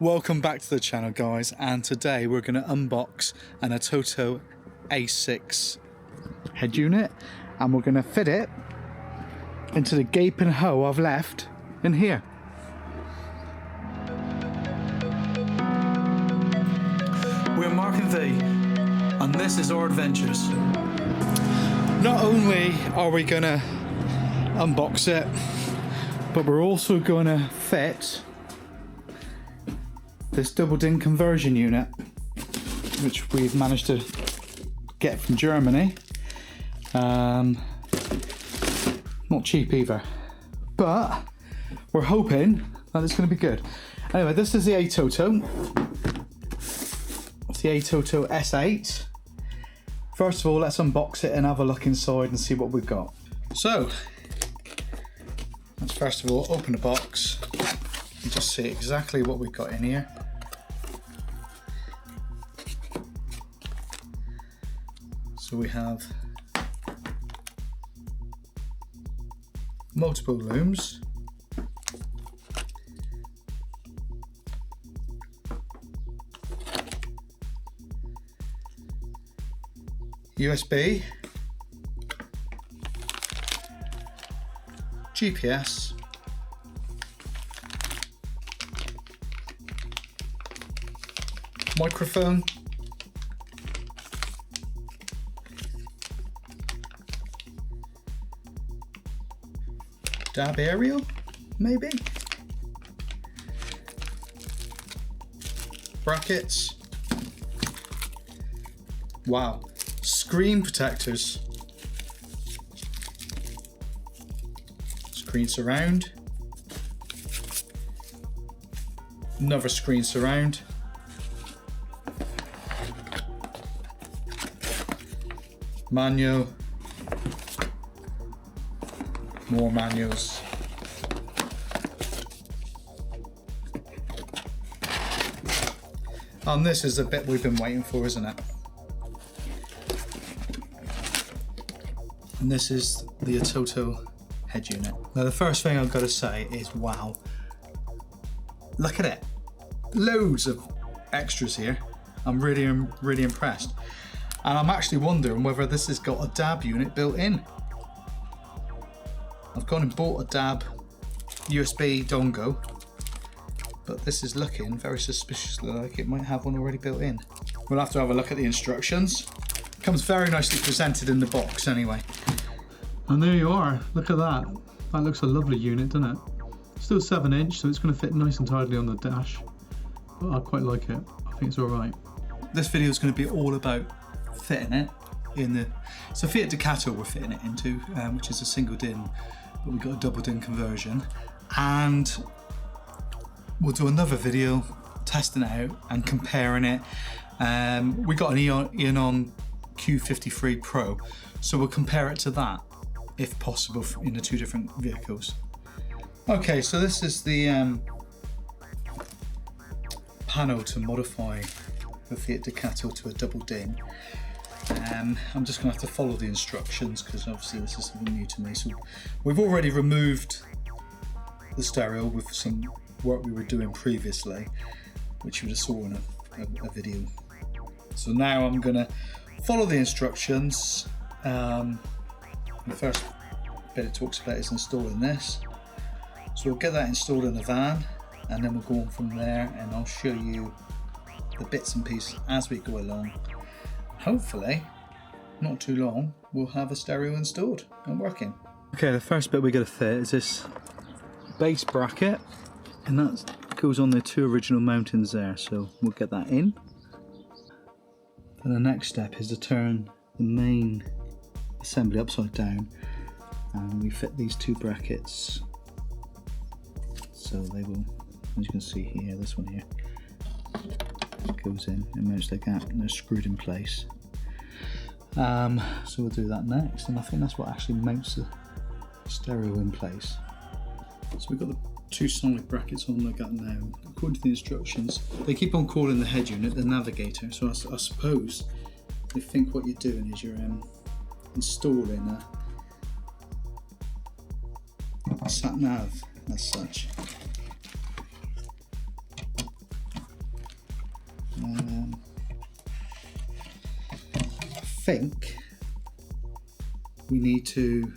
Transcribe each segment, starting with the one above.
Welcome back to the channel, guys, and today we're going to unbox an Ducato A6 head unit, and we're going to fit it into the gaping hole I've left in here. We're Mark and V, and this is our adventures. Not only are we going to unbox it, but we're also going to fit this double DIN conversion unit, which we've managed to get from Germany. Not cheap either, but we're hoping that it's going to be good. Anyway, this is the Ducato. It's the Ducato S8. First of all, let's unbox it and have a look inside and see what we've got. So, let's first of all open the box and just see exactly what we've got in here. So we have multiple looms, USB, GPS, microphone, dab aerial, maybe, brackets, wow, screen protectors, screen surround, another screen surround, manual, more manuals, and this is the bit we've been waiting for, isn't it? And this is the Ducato head unit. Now the first thing I've got to say is, wow, look at it, loads of extras here. I'm really impressed, and I'm actually wondering whether this has got a DAB unit built in. I've gone and bought a DAB USB dongle, but this is looking very suspiciously like it might have one already built in. We'll have to have a look at the instructions. Comes very nicely presented in the box anyway. And there you are, look at that. That looks a lovely unit, doesn't it? Still 7-inch, so it's going to fit nice and tidily on the dash. But I quite like it, I think it's alright. This video is going to be all about fitting it in the... So Fiat Ducato we're fitting it into, which is a single DIN, but we've got a double DIN conversion. And we'll do another video testing it out and comparing it. We got an Eon Q53 Pro, so we'll compare it to that if possible in the two different vehicles. Okay, so this is the panel to modify the Fiat Ducato to a double DIN. I'm just going to have to follow the instructions because obviously this is something new to me. So we've already removed the stereo with some work we were doing previously, which you just saw in a video. So now I'm going to follow the instructions. The first bit it talks about is installing this. So we'll get that installed in the van, and then we'll go on from there, and I'll show you the bits and pieces as we go along. Hopefully, not too long, we'll have a stereo installed and working. Okay, the first bit we're going to fit is this base bracket, and that goes on the two original mountings there, so we'll get that in. Then the next step is to turn the main assembly upside down, and we fit these two brackets, so they will, as you can see here, this one here goes in and mounts like that, and they're screwed in place. So we'll do that next, and I think that's what actually mounts the stereo in place. So we've got the two solid brackets on like that now. According to the instructions, they keep on calling the head unit the navigator, so I suppose they think what you're doing is you're installing a sat nav as such. I think we need to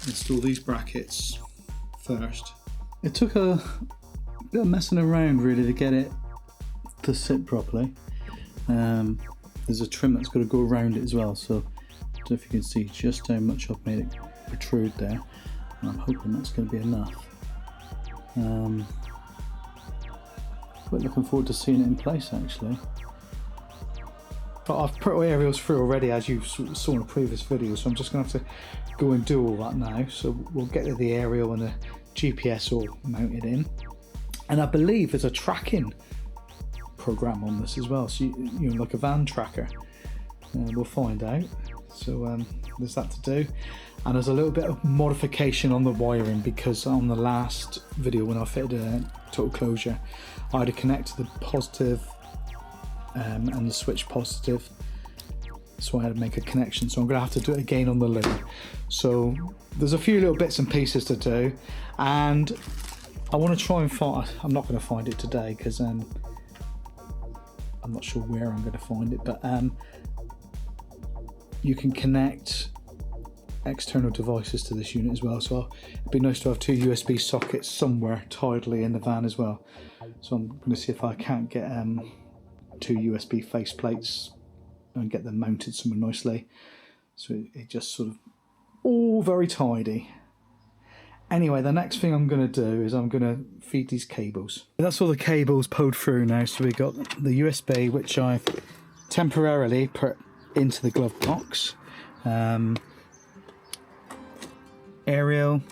install these brackets first. It took a bit of messing around really to get it to sit properly. There's a trim that's got to go around it as well, so I don't know if you can see just how much I've made it protrude there. And I'm hoping that's going to be enough. Quite looking forward to seeing it in place actually. But I've put aerials through already, as you saw in a previous video, so I'm just going to have to go and do all that now. So we'll get to the aerial and the GPS all mounted in. And I believe there's a tracking program on this as well, so you know, like a van tracker. We'll find out. So there's that to do. And there's a little bit of modification on the wiring, because on the last video when I fitted a total closure, I had to connect to the positive and the switch positive, so I had to make a connection, so I'm going to have to do it again on the loop. So there's a few little bits and pieces to do, and I want to try and find, I'm not going to find it today because I'm not sure where I'm going to find it, but you can connect external devices to this unit as well, so it'd be nice to have two USB sockets somewhere tidily in the van as well. So I'm going to see if I can't get two USB face plates and get them mounted somewhere nicely, so it just sort of all very tidy. Anyway, the next thing I'm going to do is I'm going to feed these cables. That's all the cables pulled through now, so we've got the USB, which I've temporarily put into the glove box, aerial,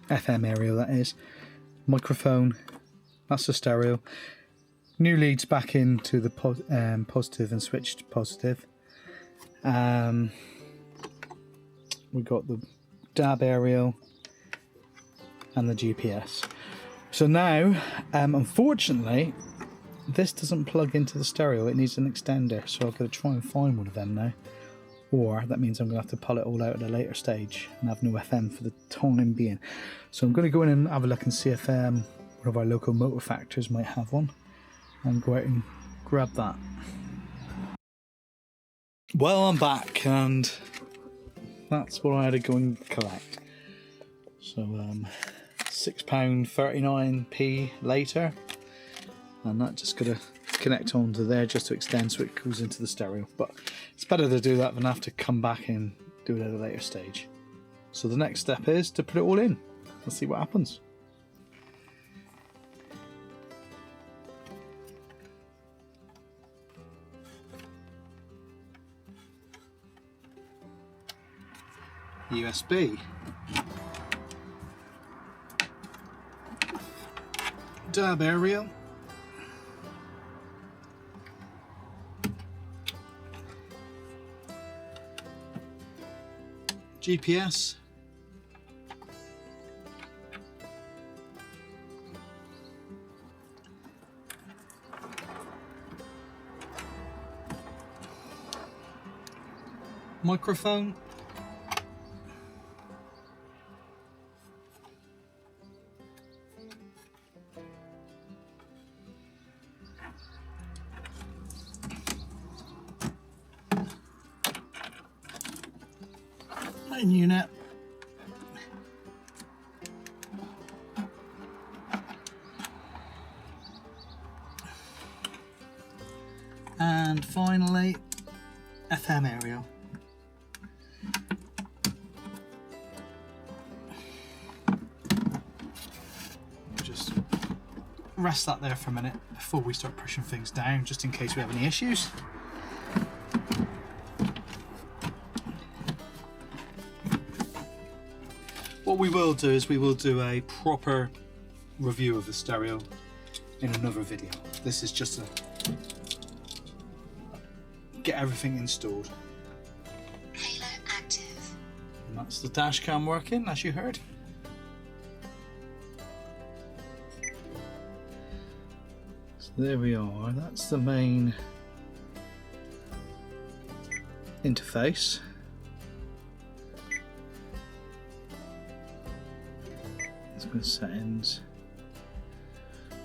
FM aerial that is, microphone, that's the stereo, new leads back into the positive and switched positive. We got the DAB aerial and the GPS. So now, unfortunately, this doesn't plug into the stereo, it needs an extender, so I've got to try and find one of them now. Or that means I'm going to have to pull it all out at a later stage and have no FM for the time being. So I'm going to go in and have a look and see if one of our local motor factors might have one, and go out and grab that. Well, I'm back, and that's what I had to go and collect. So £6.39p later, and that just got to connect onto there just to extend so it goes into the stereo. But it's better to do that than have to come back and do it at a later stage. So the next step is to put it all in. Let's see what happens. USB, DAB aerial, GPS, microphone, main unit, and finally FM aerial. Just rest that there for a minute before we start pushing things down, just in case we have any issues. What we will do is we will do a proper review of the stereo in another video. This is just to get everything installed. Halo active. And that's the dash cam working, as you heard. So there we are, that's the main interface. Let's go to settings.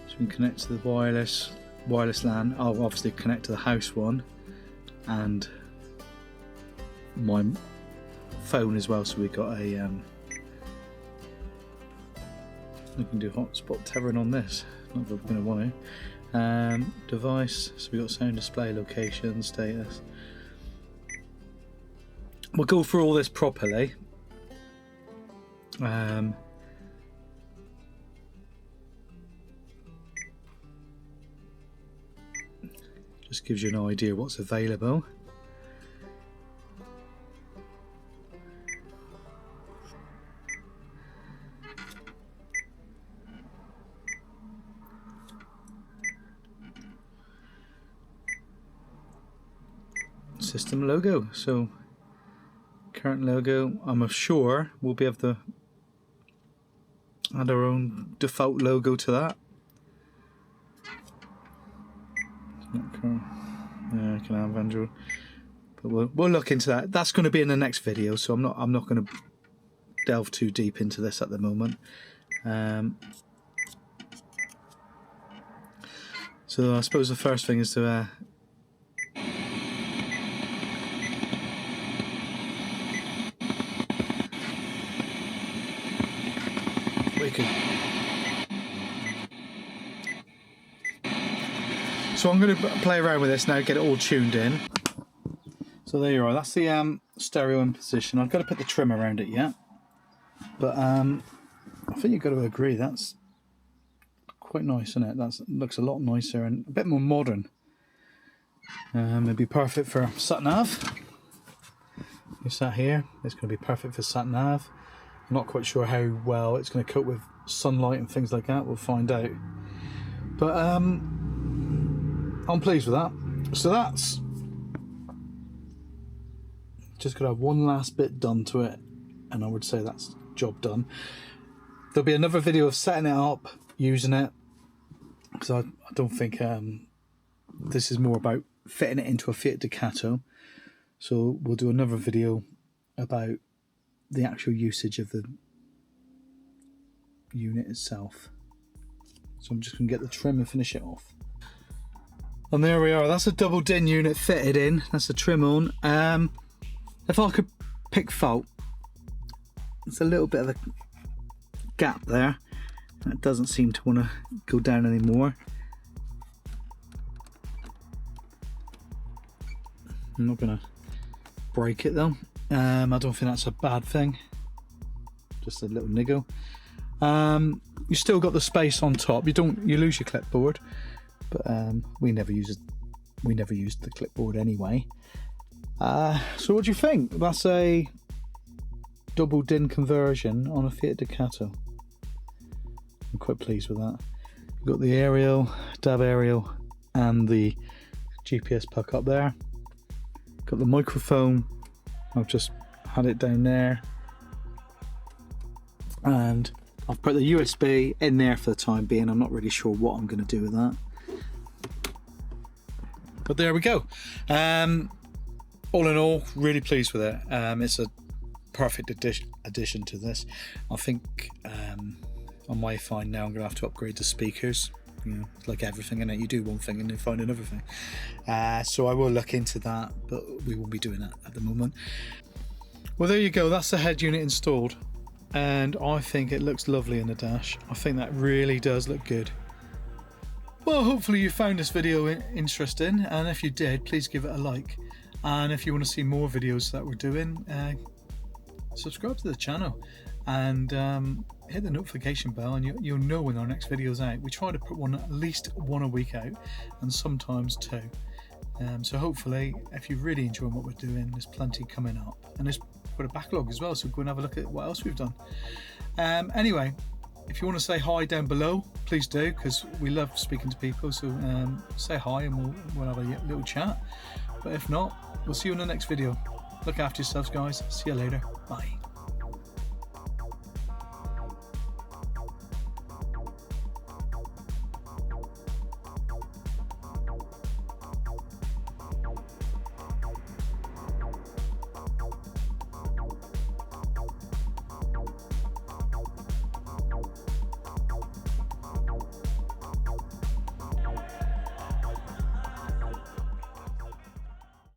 So can connect to the wireless LAN. I'll obviously connect to the house one and my phone as well, so we got a we can do hotspot tethering on this, not that we're going to want to. Device, so we got sound display, location, status. We'll go through all this properly. Just gives you an idea what's available. System logo, so current logo, I'm sure we'll be able to add our own default logo to that. Yeah, I can have Android, but we'll look into that. That's going to be in the next video, so I'm not going to delve too deep into this at the moment. So I suppose the first thing is to So I'm going to play around with this now, get it all tuned in. So there you are, that's the stereo in position. I've got to put the trim around it yet, but I think you've got to agree that's quite nice, isn't it? That looks a lot nicer and a bit more modern. It'd be perfect for sat nav. You sat here, it's going to be perfect for sat nav. I'm not quite sure how well it's going to cope with sunlight and things like that. We'll find out. But I'm pleased with that. So that's just got to have one last bit done to it, and I would say that's job done. There'll be another video of setting it up, using it, because I don't think this is more about fitting it into a Fiat Ducato. So we'll do another video about the actual usage of the unit itself. So I'm just going to get the trim and finish it off. And there we are, that's a double din unit fitted in, that's the trim on. If I could pick fault, there's a little bit of a gap there, and it doesn't seem to want to go down anymore. I'm not going to break it though. I don't think that's a bad thing, just a little niggle. You still got the space on top, you lose your clipboard, but we never used the clipboard anyway. So what do you think? That's a double din conversion on a Fiat Ducato. I'm quite pleased with that. You've got the aerial, DAB aerial, and the GPS puck up there. Got the microphone, I've just had it down there, and I've put the USB in there for the time being. I'm not really sure what I'm going to do with that, but there we go. All in all, really pleased with it. It's a perfect addition to this. I think on my find now I'm going to have to upgrade the speakers. You know, like everything in it, you do one thing and then find another thing. So I will look into that, but we won't be doing that at the moment. Well, there you go, that's the head unit installed, and I think it looks lovely in the dash. I think that really does look good. Well, hopefully you found this video interesting, and if you did, please give it a like. And if you want to see more videos that we're doing, subscribe to the channel and hit the notification bell, and you'll know when our next video is out. We try to put at least one a week out, and sometimes two. So hopefully, if you're really enjoying what we're doing, there's plenty coming up, and there's quite a backlog as well, so go and have a look at what else we've done. Anyway, if you want to say hi down below, please do, because we love speaking to people. So say hi and we'll have a little chat. But if not, we'll see you in the next video. Look after yourselves, guys. See you later. Bye.